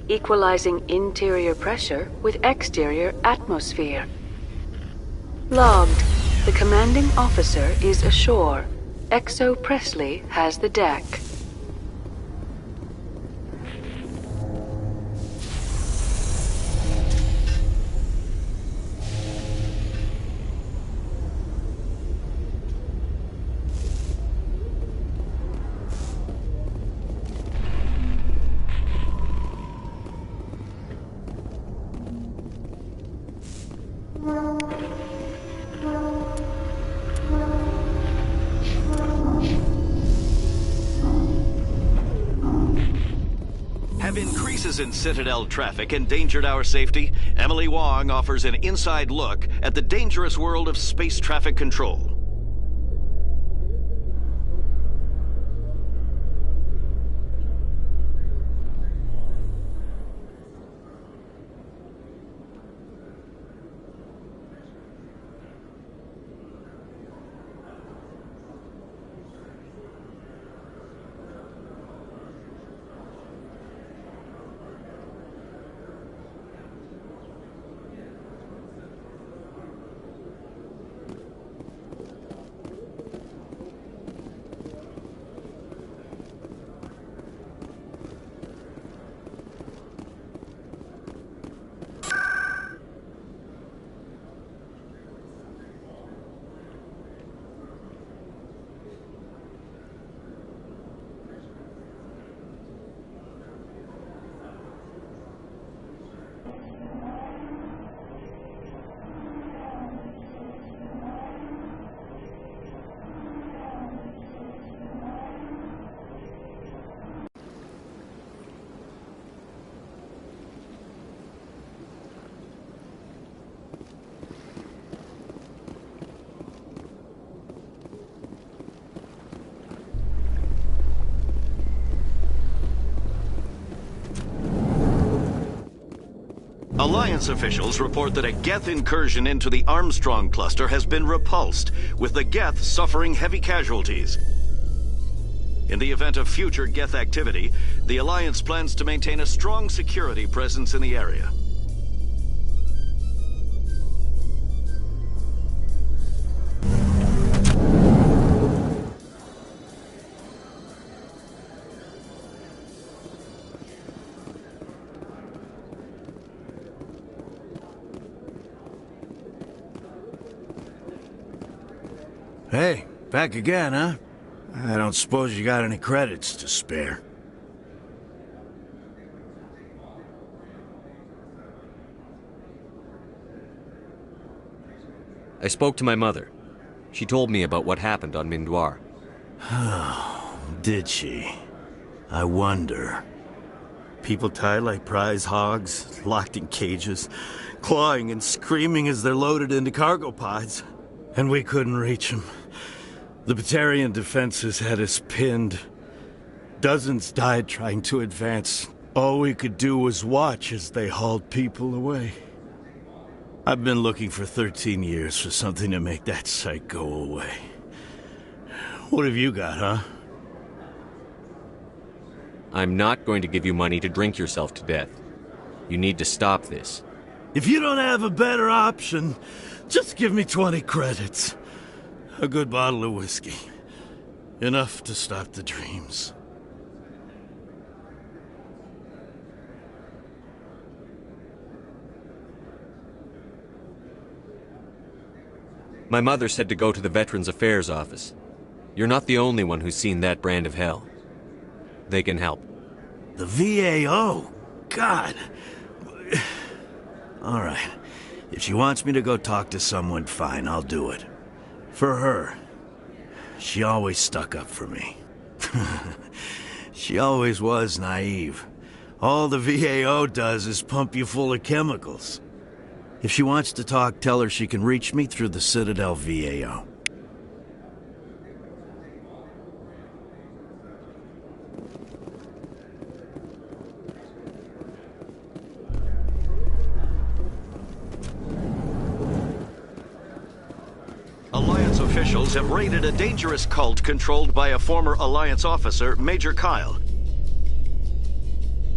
Equalizing interior pressure with exterior atmosphere. Logged. The commanding officer is ashore. Exo Presley has the deck. Have increases in Citadel traffic endangered our safety? Emily Wong offers an inside look at the dangerous world of space traffic control. Alliance officials report that a Geth incursion into the Armstrong cluster has been repulsed, with the Geth suffering heavy casualties. In the event of future Geth activity, the Alliance plans to maintain a strong security presence in the area. Hey, back again, huh? I don't suppose you got any credits to spare. I spoke to my mother. She told me about what happened on Mindoir. Oh, did she? I wonder. People tied like prize hogs, locked in cages, clawing and screaming as they're loaded into cargo pods. And we couldn't reach them. The Batarian defenses had us pinned. Dozens died trying to advance. All we could do was watch as they hauled people away. I've been looking for 13 years for something to make that sight go away. What have you got, huh? I'm not going to give you money to drink yourself to death. You need to stop this. If you don't have a better option, just give me 20 credits. A good bottle of whiskey. Enough to stop the dreams. My mother said to go to the Veterans Affairs office. You're not the only one who's seen that brand of hell. They can help. The VAO? God. All right. If she wants me to go talk to someone, fine, I'll do it. For her. She always stuck up for me. She always was naive. All the VAO does is pump you full of chemicals. If she wants to talk, tell her she can reach me through the Citadel VAO. officials have raided a dangerous cult controlled by a former Alliance officer, Major Kyle.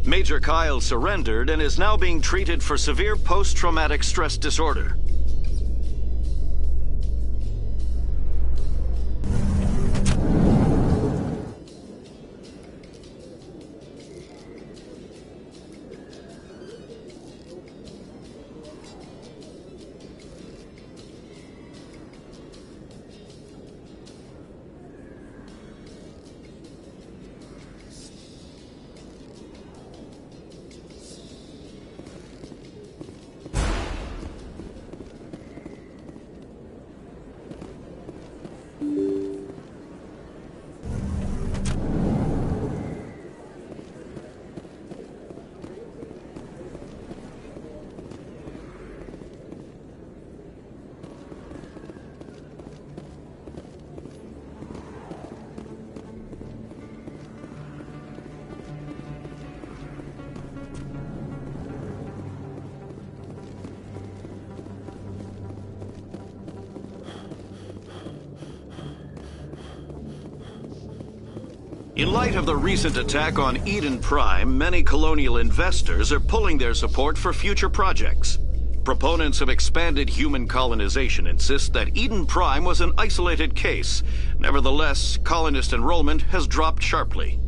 Major Kyle surrendered and is now being treated for severe post-traumatic stress disorder. In light of the recent attack on Eden Prime, many colonial investors are pulling their support for future projects. Proponents of expanded human colonization insist that Eden Prime was an isolated case. Nevertheless, colonist enrollment has dropped sharply.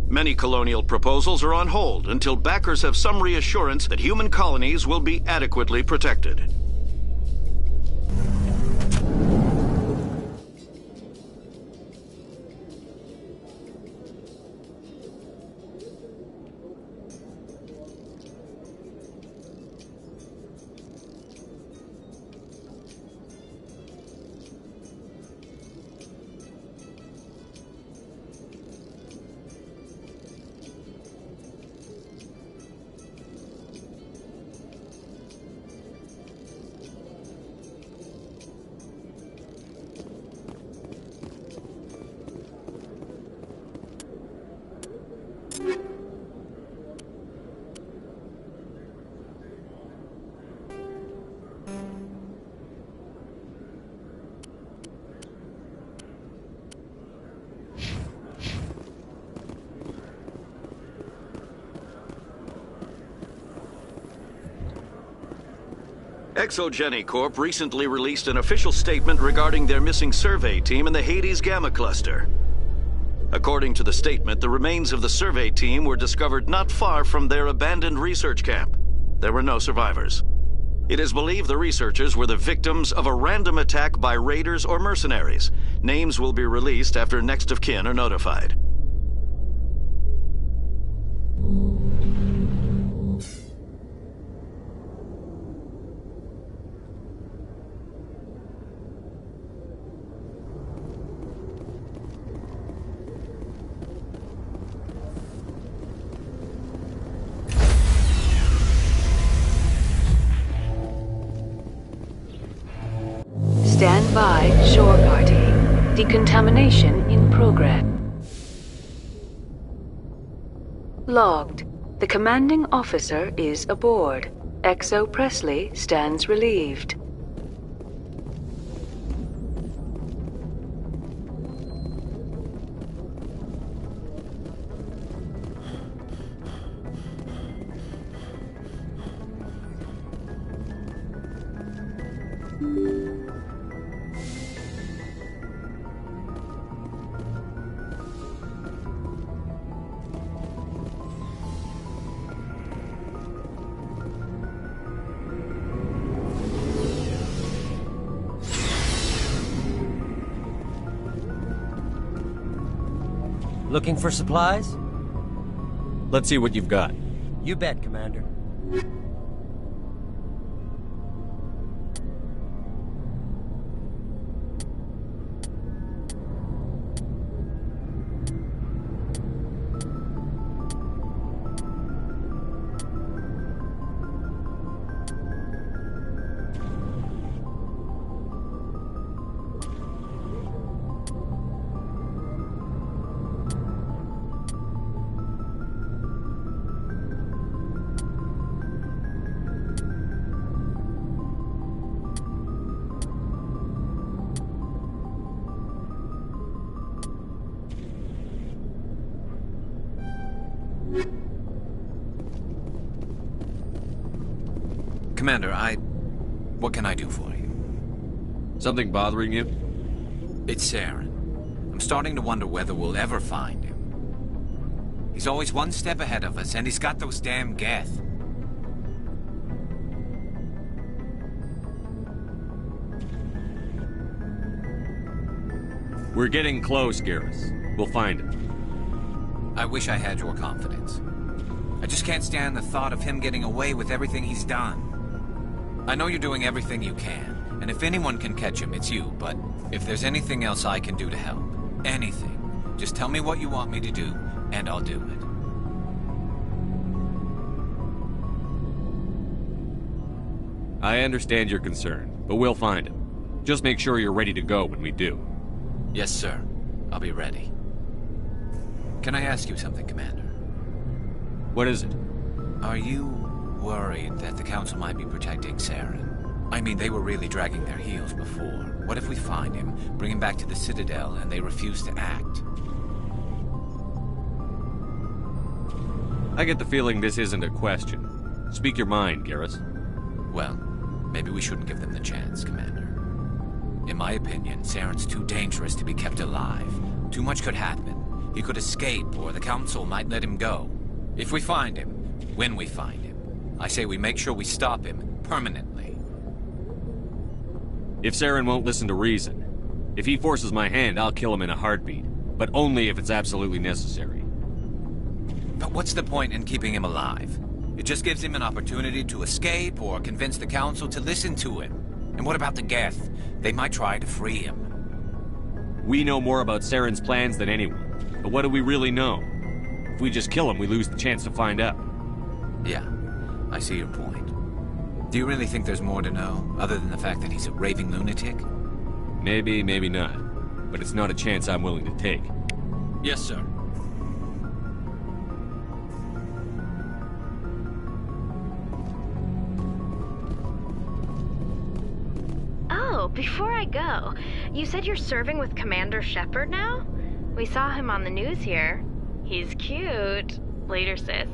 Many colonial proposals are on hold until backers have some reassurance that human colonies will be adequately protected. Exogeny Corp recently released an official statement regarding their missing survey team in the Hades Gamma Cluster. According to the statement, the remains of the survey team were discovered not far from their abandoned research camp. There were no survivors. It is believed the researchers were the victims of a random attack by raiders or mercenaries. Names will be released after next of kin are notified. Stand by, shore party. Decontamination in progress. Logged. The commanding officer is aboard. Exo Presley stands relieved. Looking for supplies? Let's see what you've got. You bet, Commander. Commander, what can I do for you? Something bothering you? It's Saren. I'm starting to wonder whether we'll ever find him. He's always one step ahead of us, and he's got those damn Geth. We're getting close, Garrus. We'll find him. I wish I had your confidence. I just can't stand the thought of him getting away with everything he's done. I know you're doing everything you can, and if anyone can catch him, it's you, but if there's anything else I can do to help, anything, just tell me what you want me to do, and I'll do it. I understand your concern, but we'll find him. Just make sure you're ready to go when we do. Yes, sir. I'll be ready. Can I ask you something, Commander? What is it? Are you worried that the Council might be protecting Saren? I mean, they were really dragging their heels before. What if we find him, bring him back to the Citadel, and they refuse to act? I get the feeling this isn't a question. Speak your mind, Garrus. Well, maybe we shouldn't give them the chance, Commander. In my opinion, Saren's too dangerous to be kept alive. Too much could happen. He could escape, or the Council might let him go. If we find him, when we find him, I say we make sure we stop him permanently. If Saren won't listen to reason, if he forces my hand, I'll kill him in a heartbeat. But only if it's absolutely necessary. But what's the point in keeping him alive? It just gives him an opportunity to escape or convince the Council to listen to him. And what about the Geth? They might try to free him. We know more about Saren's plans than anyone. But what do we really know? If we just kill him, we lose the chance to find out. Yeah, I see your point. Do you really think there's more to know, other than the fact that he's a raving lunatic? Maybe, maybe not. But it's not a chance I'm willing to take. Yes, sir. Before I go, you said you're serving with Commander Shepard now? We saw him on the news here. He's cute. Later, sis.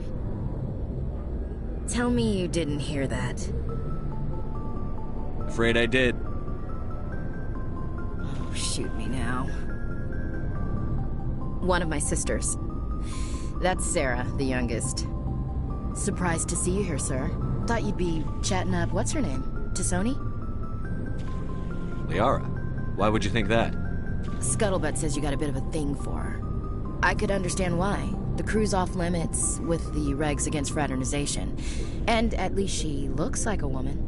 Tell me you didn't hear that. Afraid I did. Oh, shoot me now. One of my sisters. That's Sarah, the youngest. Surprised to see you here, sir. Thought you'd be chatting up, what's her name? T'Soni? Liara, why would you think that? Scuttlebutt says you got a bit of a thing for her. I could understand why. The crew's off limits with the regs against fraternization. And at least she looks like a woman.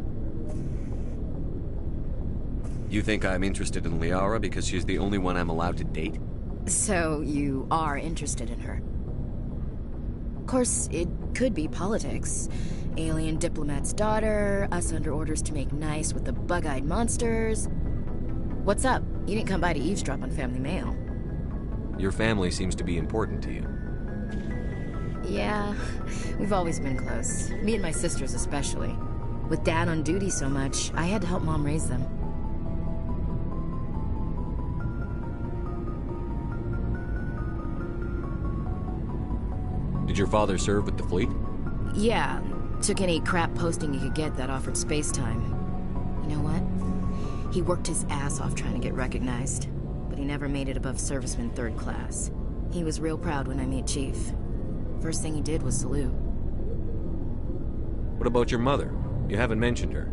You think I'm interested in Liara because she's the only one I'm allowed to date? So you are interested in her? Of course, it could be politics. Alien diplomat's daughter, us under orders to make nice with the bug-eyed monsters. What's up? You didn't come by to eavesdrop on Family Mail. Your family seems to be important to you. Yeah, we've always been close. Me and my sisters especially. With Dad on duty so much, I had to help Mom raise them. Did your father serve with the fleet? Yeah, took any crap posting he could get that offered space time. You know what? He worked his ass off trying to get recognized, but he never made it above serviceman 3rd class. He was real proud when I met Chief. First thing he did was salute. What about your mother? You haven't mentioned her.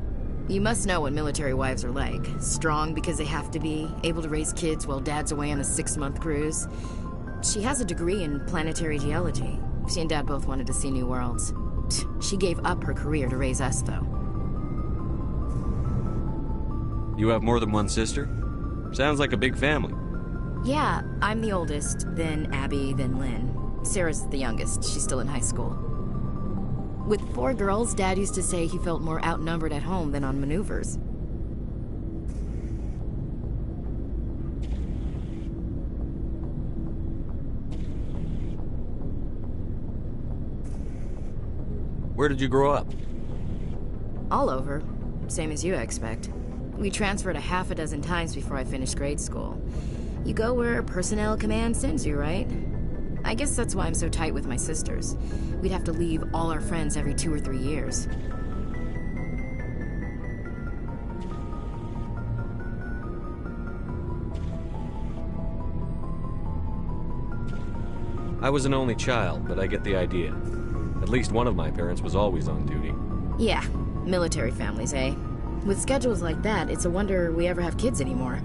You must know what military wives are like. Strong because they have to be, able to raise kids while Dad's away on a 6-month cruise. She has a degree in planetary geology. She and Dad both wanted to see new worlds. She gave up her career to raise us, though. You have more than one sister? Sounds like a big family. Yeah, I'm the oldest, then Abby, then Lynn. Sarah's the youngest. She's still in high school. With 4 girls, Dad used to say he felt more outnumbered at home than on maneuvers. Where did you grow up? All over. Same as you, I expect. We transferred a half a dozen times before I finished grade school. You go where personnel command sends you, right? I guess that's why I'm so tight with my sisters. We'd have to leave all our friends every 2 or 3 years. I was an only child, but I get the idea. At least one of my parents was always on duty. Yeah, military families, eh? With schedules like that, it's a wonder we ever have kids anymore.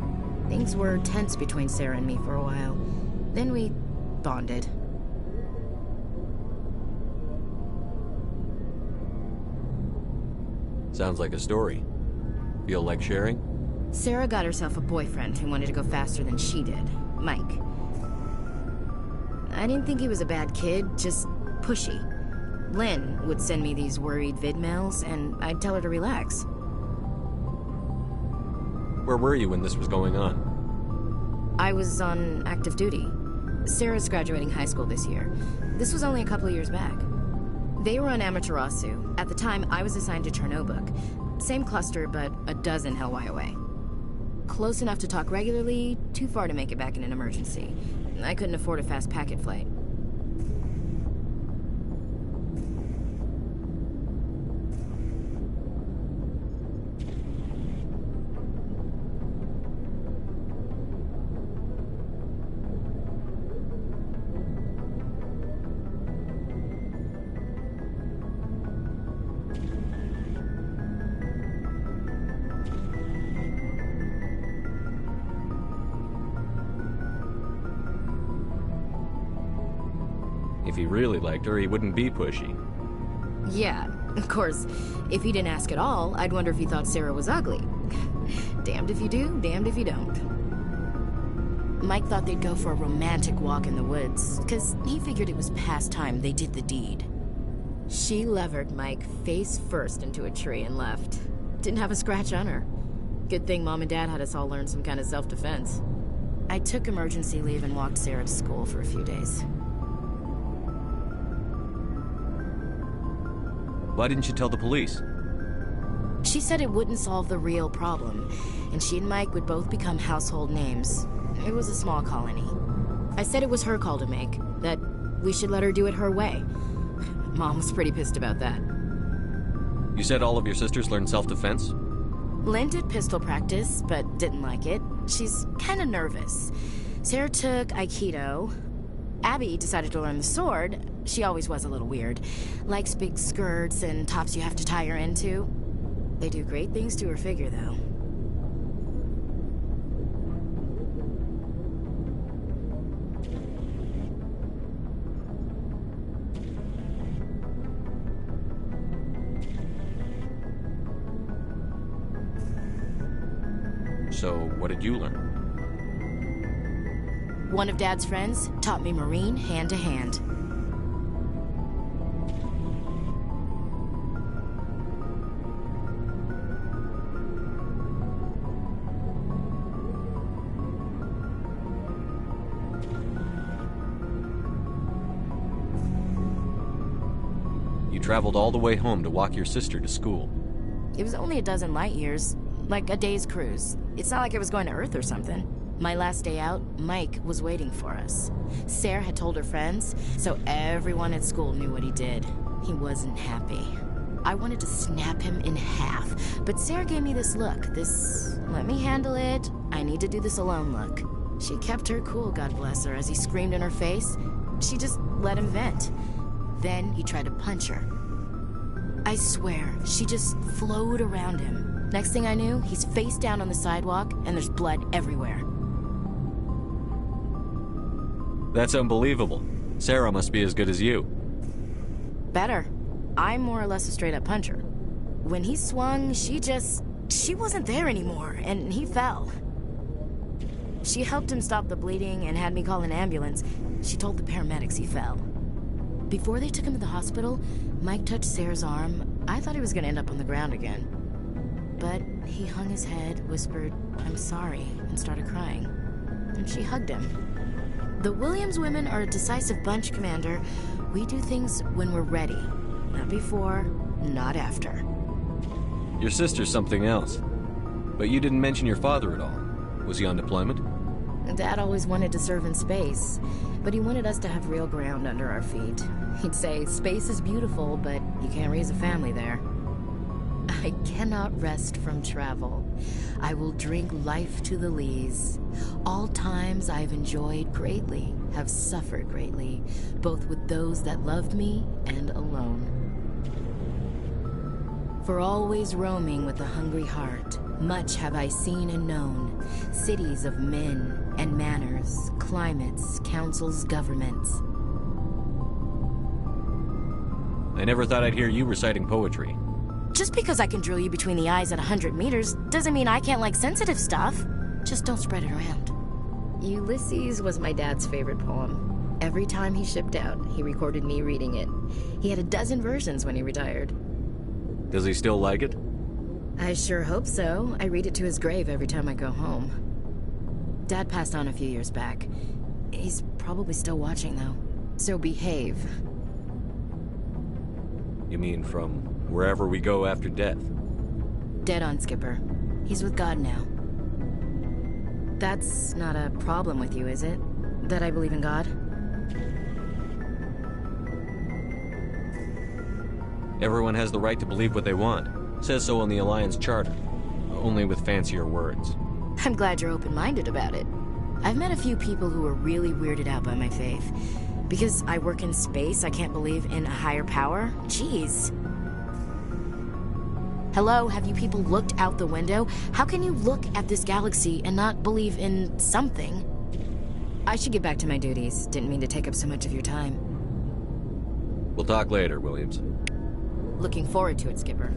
Things were tense between Sarah and me for a while. Then we bonded. Sounds like a story. Feel like sharing? Sarah got herself a boyfriend who wanted to go faster than she did, Mike. I didn't think he was a bad kid, just pushy. Lynn would send me these worried vid mails, and I'd tell her to relax. Where were you when this was going on? I was on active duty. Sarah's graduating high school this year. This was only a couple of years back. They were on Amaterasu. At the time, I was assigned to Chernobog. Same cluster, but a dozen Hellwire away. Close enough to talk regularly, too far to make it back in an emergency. I couldn't afford a fast packet flight. If he really liked her, he wouldn't be pushy. Yeah, of course. If he didn't ask at all, I'd wonder if he thought Sarah was ugly. Damned if you do, damned if you don't. Mike thought they'd go for a romantic walk in the woods, because he figured it was past time they did the deed. She levered Mike face first into a tree and left. Didn't have a scratch on her. Good thing Mom and Dad had us all learn some kind of self-defense. I took emergency leave and walked Sarah to school for a few days. Why didn't you tell the police? She said it wouldn't solve the real problem, and she and Mike would both become household names. It was a small colony. I said it was her call to make, that we should let her do it her way. Mom was pretty pissed about that. You said all of your sisters learned self-defense? Lynn did pistol practice, but didn't like it. She's kind of nervous. Sarah took Aikido. Abby decided to learn the sword. She always was a little weird. Likes big skirts and tops you have to tie her into. They do great things to her figure, though. So, what did you learn? One of Dad's friends taught me Marine hand to hand. You traveled all the way home to walk your sister to school. It was only a dozen light years, like a day's cruise. It's not like I was going to Earth or something. My last day out, Mike was waiting for us. Sarah had told her friends, so everyone at school knew what he did. He wasn't happy. I wanted to snap him in half, but Sarah gave me this look, this let me handle it, I need to do this alone look. She kept her cool, God bless her, as he screamed in her face. She just let him vent. Then he tried to punch her. I swear, she just flowed around him. Next thing I knew, he's face down on the sidewalk, and there's blood everywhere. That's unbelievable. Sarah must be as good as you. Better. I'm more or less a straight-up puncher. When he swung, she wasn't there anymore, and he fell. She helped him stop the bleeding and had me call an ambulance. She told the paramedics he fell. Before they took him to the hospital, Mike touched Sarah's arm. I thought he was gonna end up on the ground again. But he hung his head, whispered, "I'm sorry," and started crying. And she hugged him. The Williams women are a decisive bunch, Commander. We do things when we're ready. Not before, not after. Your sister's something else. But you didn't mention your father at all. Was he on deployment? Dad always wanted to serve in space, but he wanted us to have real ground under our feet. He'd say, space is beautiful, but you can't raise a family there. I cannot rest from travel. I will drink life to the lees. All times I've enjoyed greatly, have suffered greatly, both with those that loved me and alone. For always roaming with a hungry heart, much have I seen and known, cities of men and manners, climates, councils, governments. I never thought I'd hear you reciting poetry. Just because I can drill you between the eyes at 100 meters doesn't mean I can't like sensitive stuff. Just don't spread it around. Ulysses was my dad's favorite poem. Every time he shipped out, he recorded me reading it. He had a dozen versions when he retired. Does he still like it? I sure hope so. I read it to his grave every time I go home. Dad passed on a few years back. He's probably still watching, though. So behave. You mean from wherever we go after death? Dead on, Skipper. He's with God now. That's not a problem with you, is it? That I believe in God? Everyone has the right to believe what they want. Says so in the Alliance Charter. Only with fancier words. I'm glad you're open-minded about it. I've met a few people who are really weirded out by my faith. Because I work in space, I can't believe in a higher power? Jeez. Hello, have you people looked out the window? How can you look at this galaxy and not believe in something? I should get back to my duties. Didn't mean to take up so much of your time. We'll talk later, Williams. Looking forward to it, Skipper.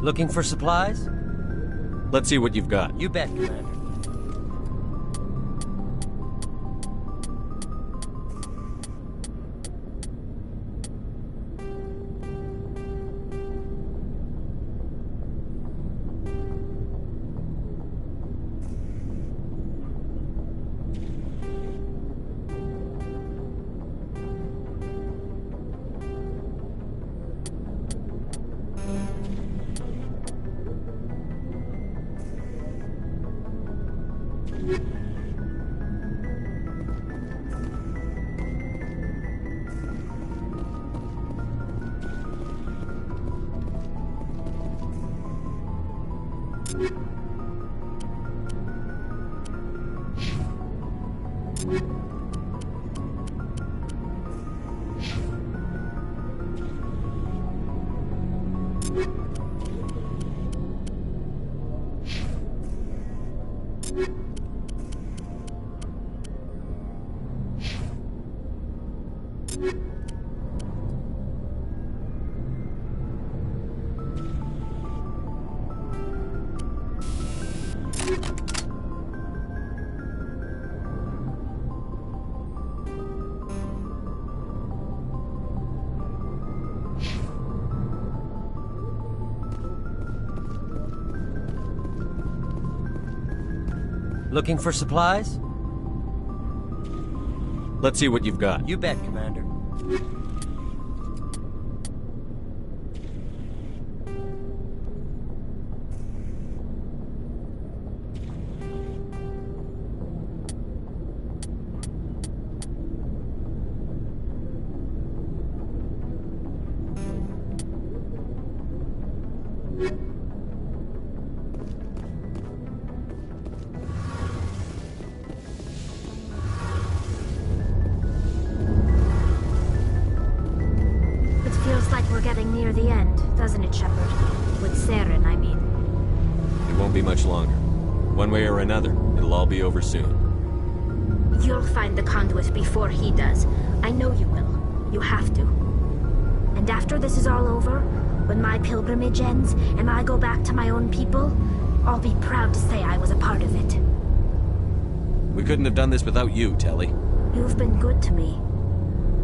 Looking for supplies? Let's see what you've got. You bet, Commander. Looking for supplies? Let's see what you've got. You bet, Commander. Getting near the end, doesn't it, Shepard? With Saren, I mean. It won't be much longer. One way or another, it'll all be over soon. You'll find the conduit before he does. I know you will. You have to. And after this is all over, when my pilgrimage ends and I go back to my own people, I'll be proud to say I was a part of it. We couldn't have done this without you, Telly. You've been good to me.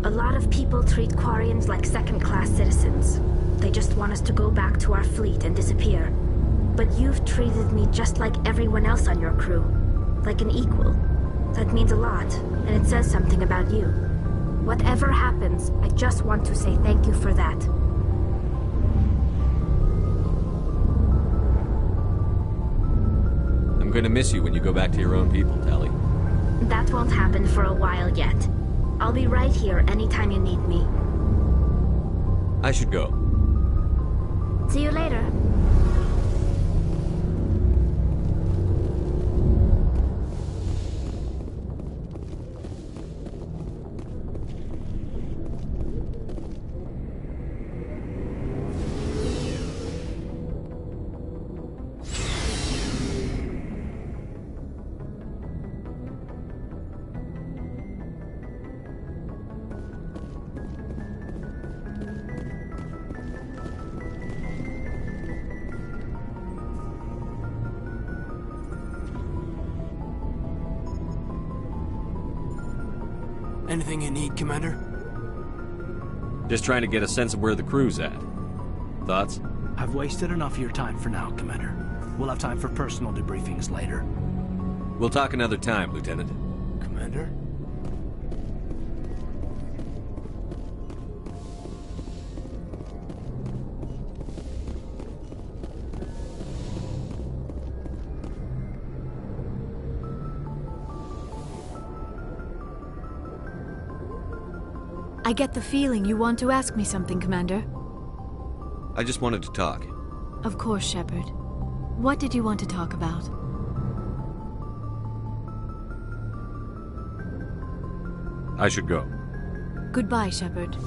A lot of people treat Quarians like second-class citizens. They just want us to go back to our fleet and disappear. But you've treated me just like everyone else on your crew. Like an equal. That means a lot, and it says something about you. Whatever happens, I just want to say thank you for that. I'm gonna miss you when you go back to your own people, Telly. That won't happen for a while yet. I'll be right here anytime you need me. I should go. See you later. Anything you need, Commander? Just trying to get a sense of where the crew's at. Thoughts? I've wasted enough of your time for now, Commander. We'll have time for personal debriefings later. We'll talk another time, Lieutenant. Commander? I get the feeling you want to ask me something, Commander. I just wanted to talk. Of course, Shepard. What did you want to talk about? I should go. Goodbye, Shepard.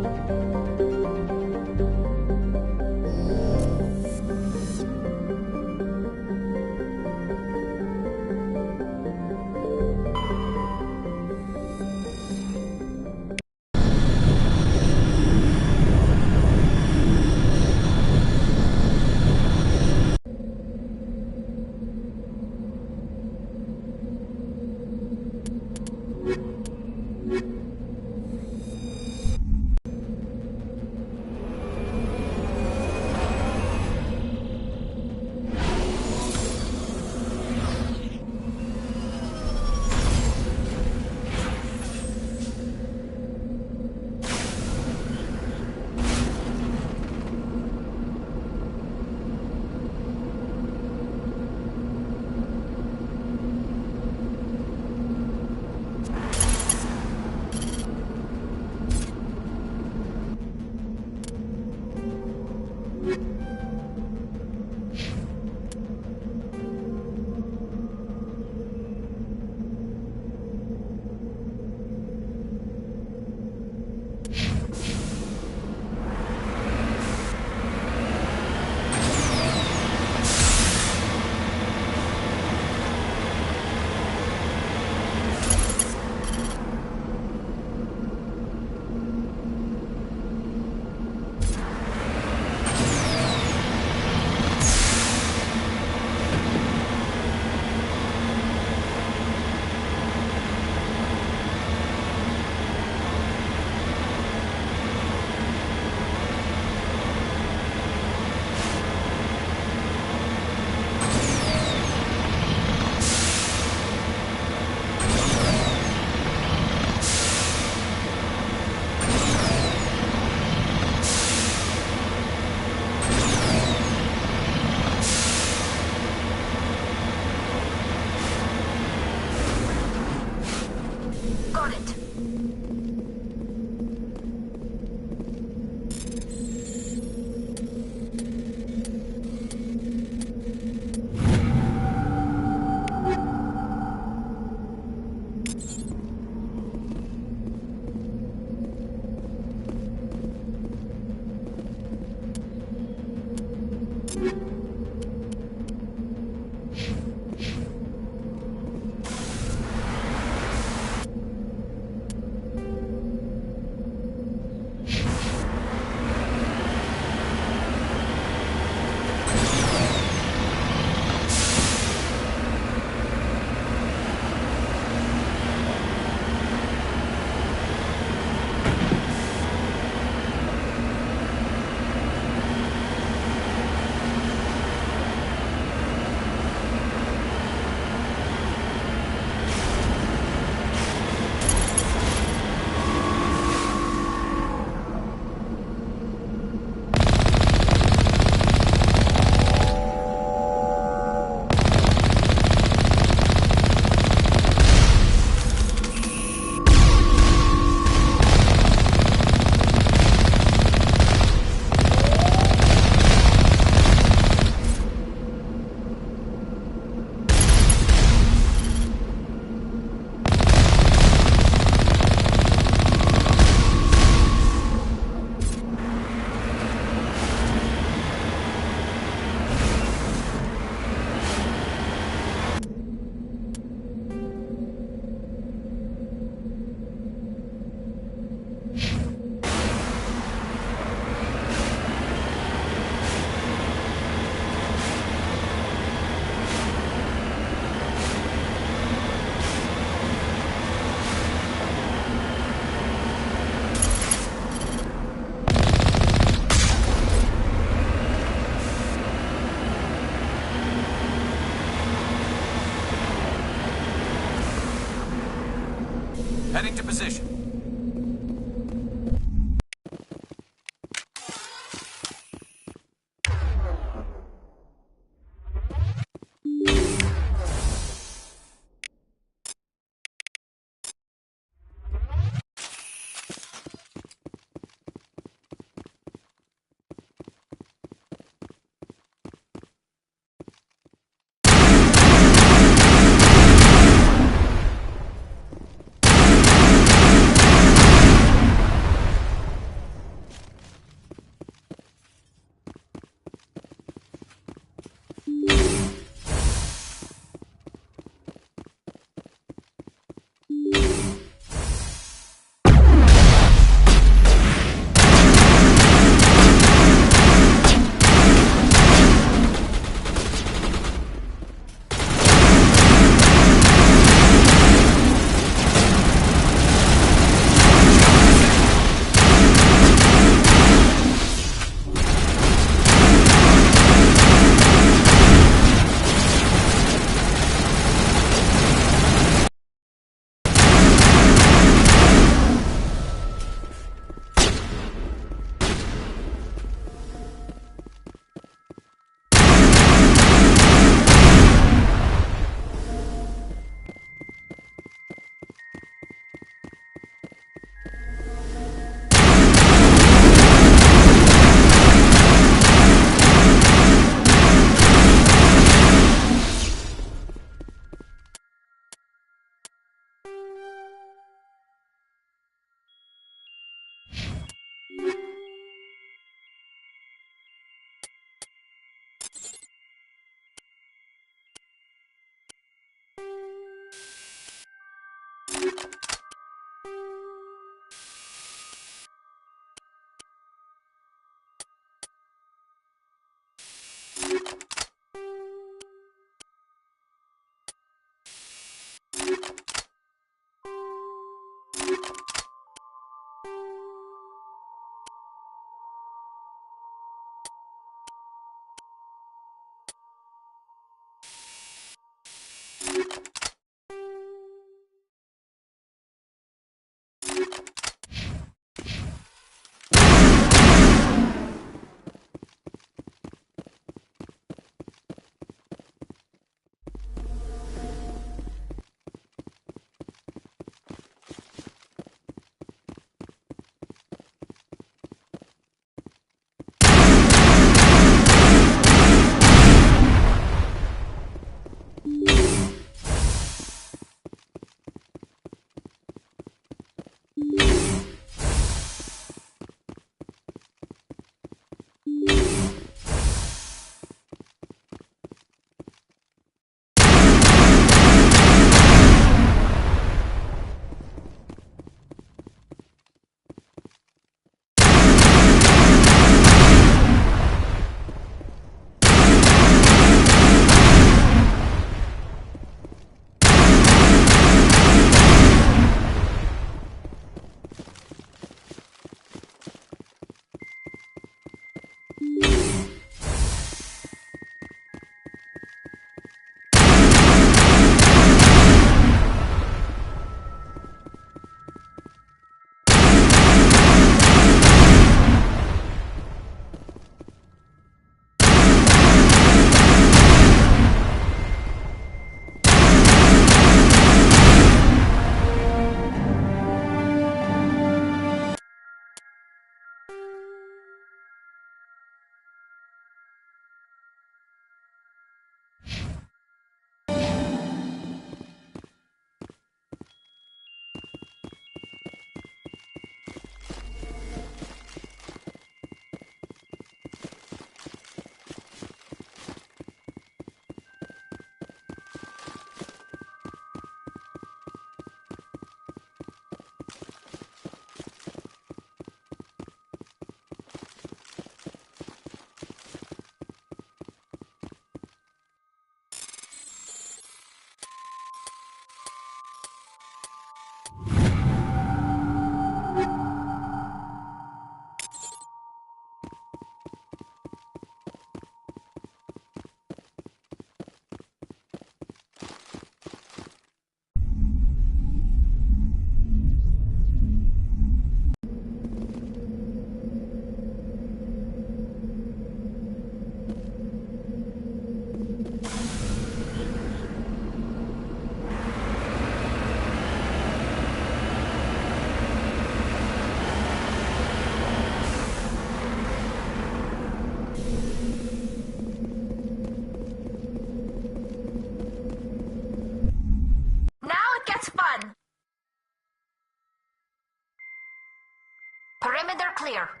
Perimeter clear.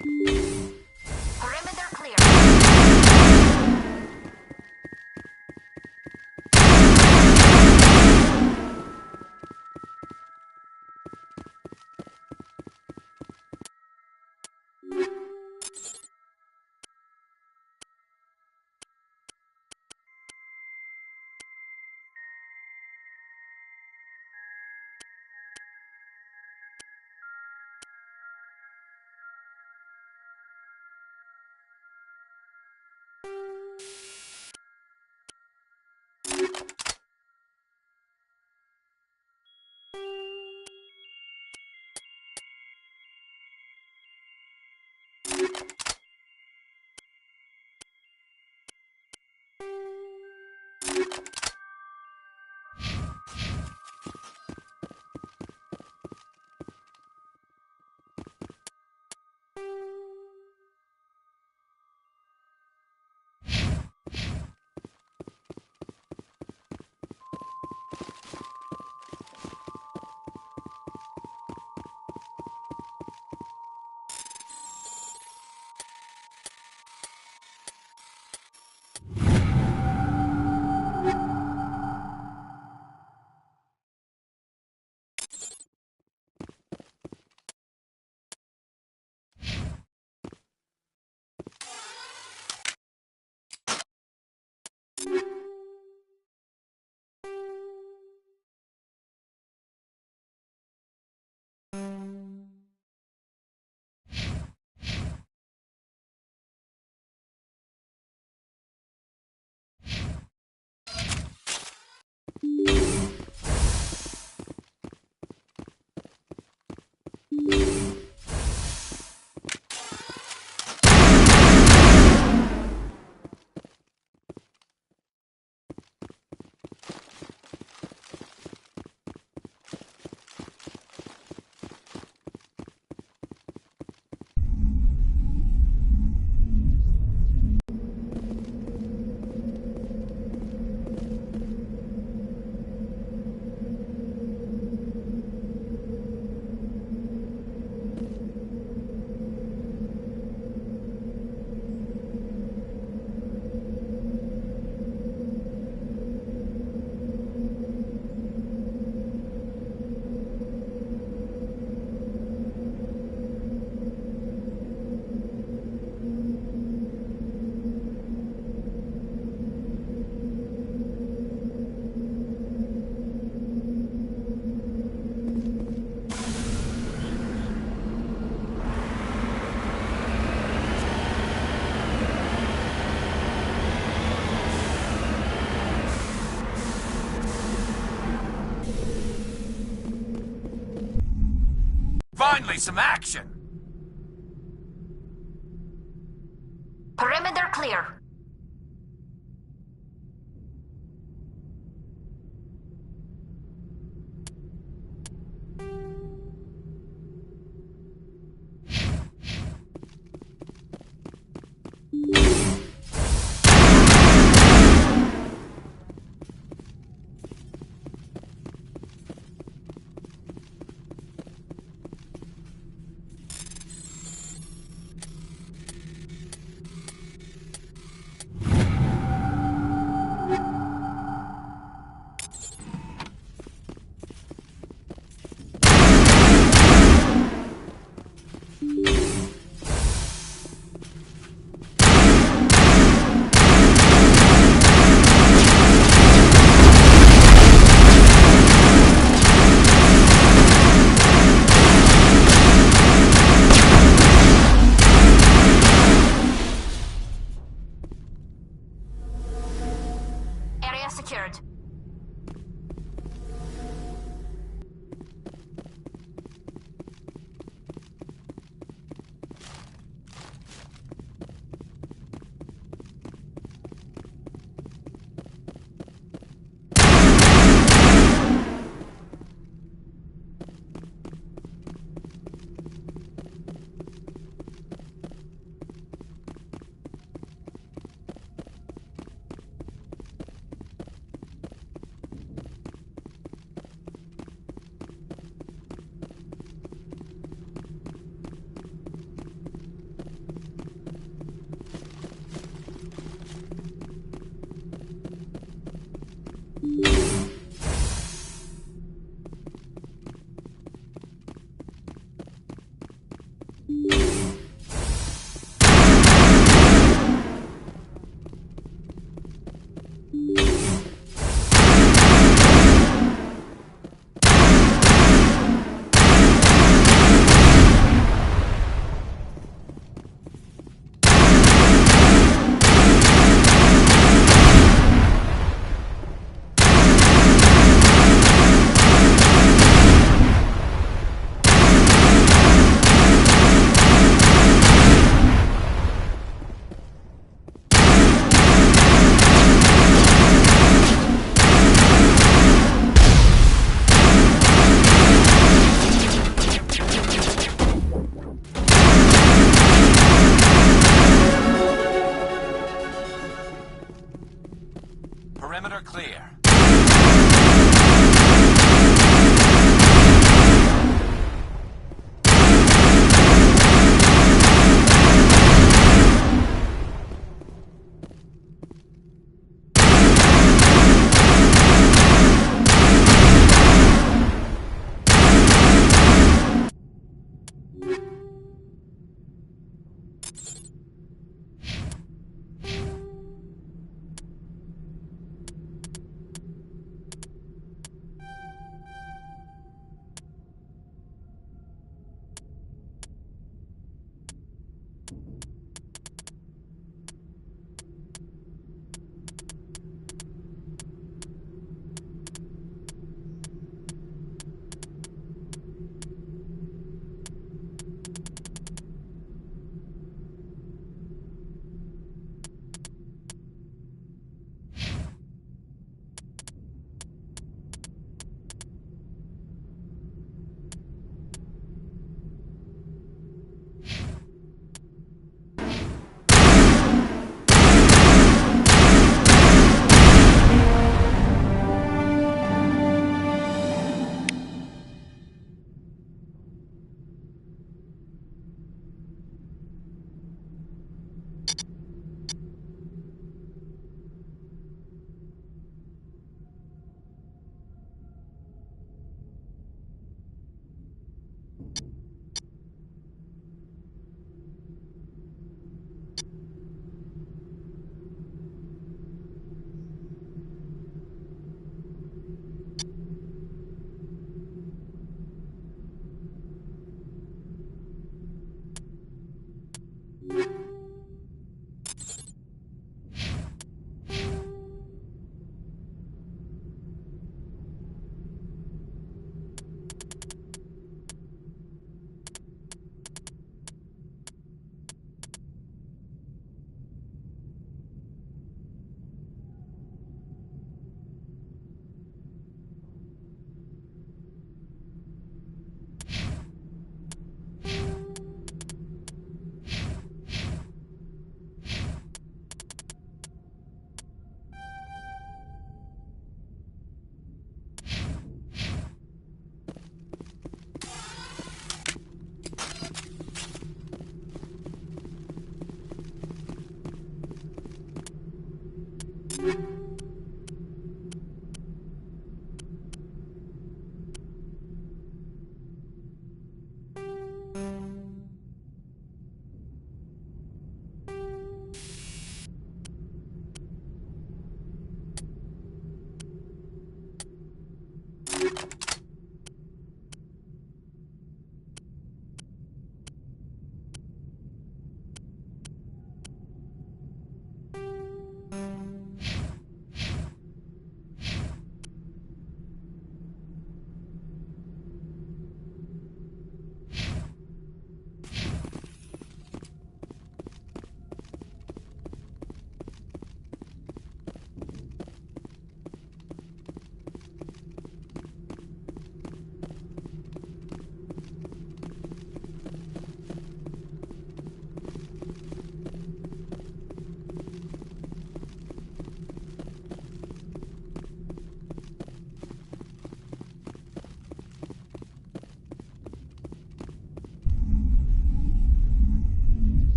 Perimeter clear. Finally, some action! Perimeter clear.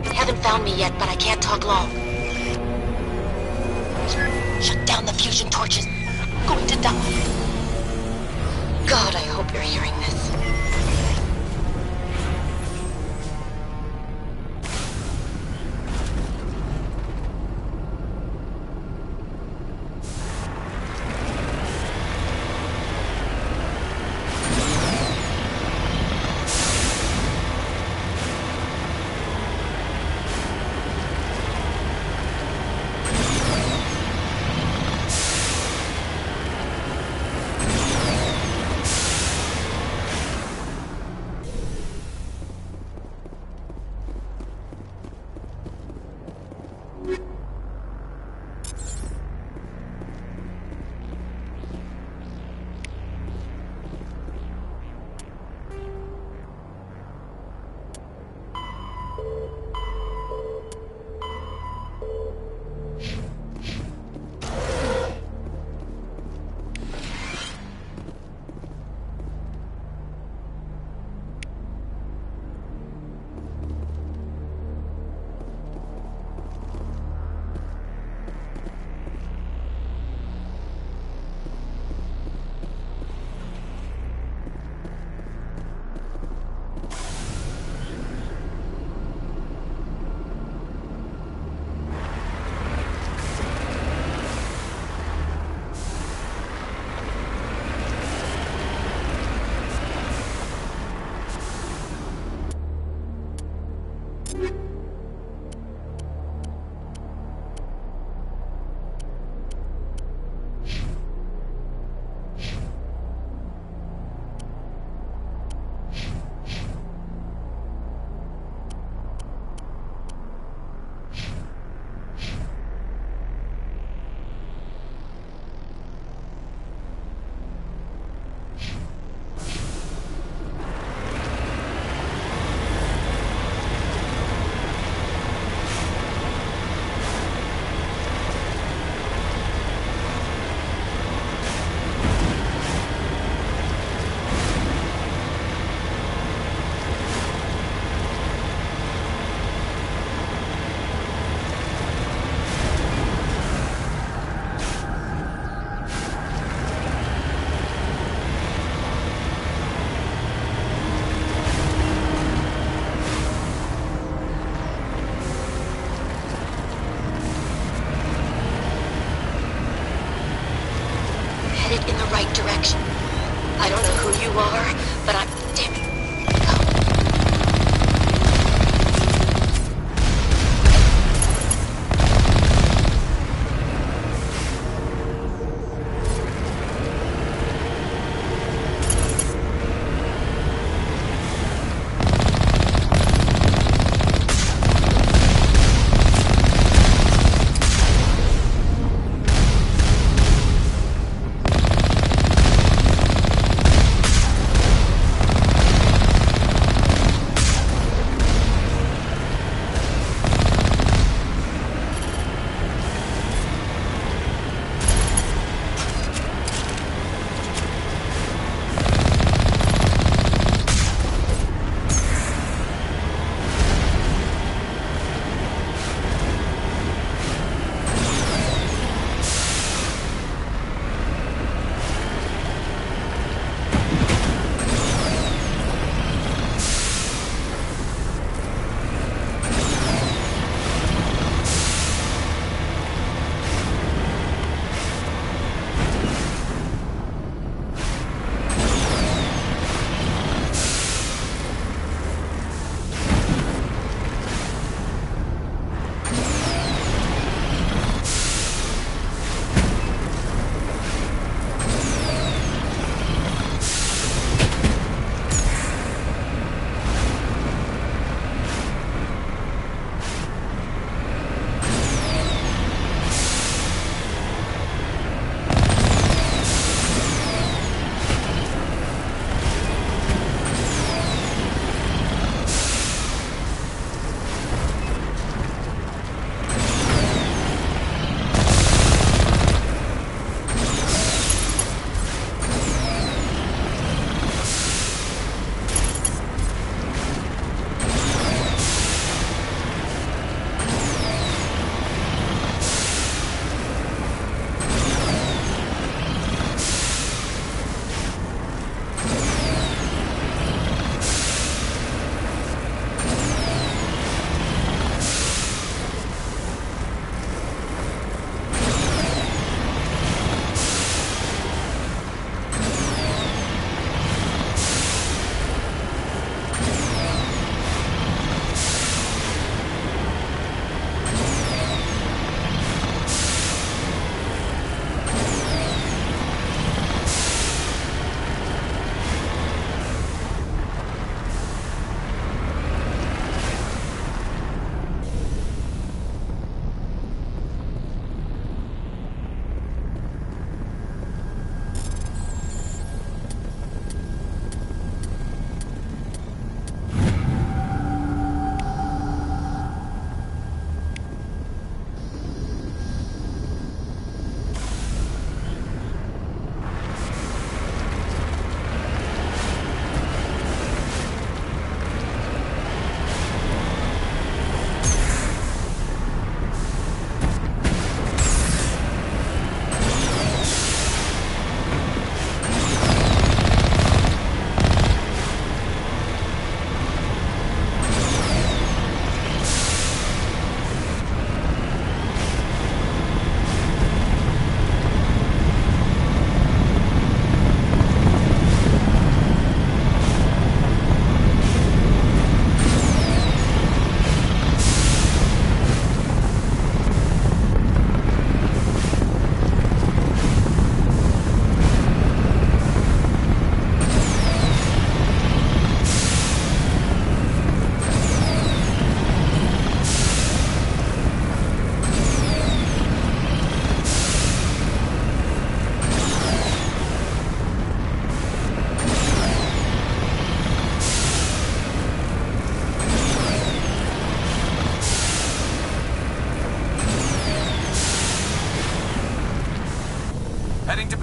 They haven't found me yet, but I can't talk long. Shut down the fusion torches. I'm going to die. God, I hope you're hearing this.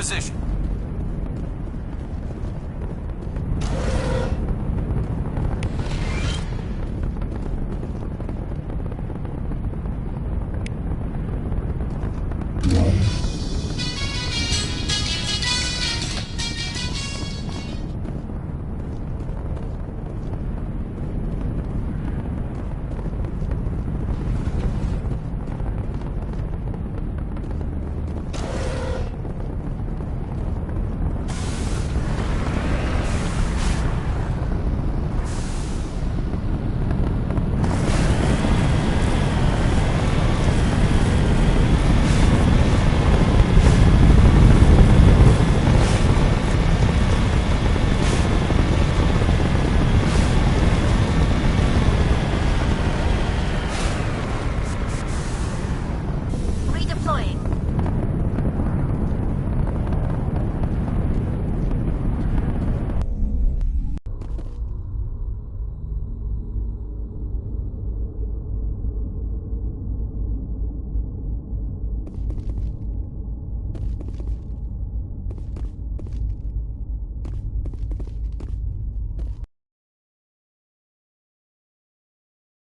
position.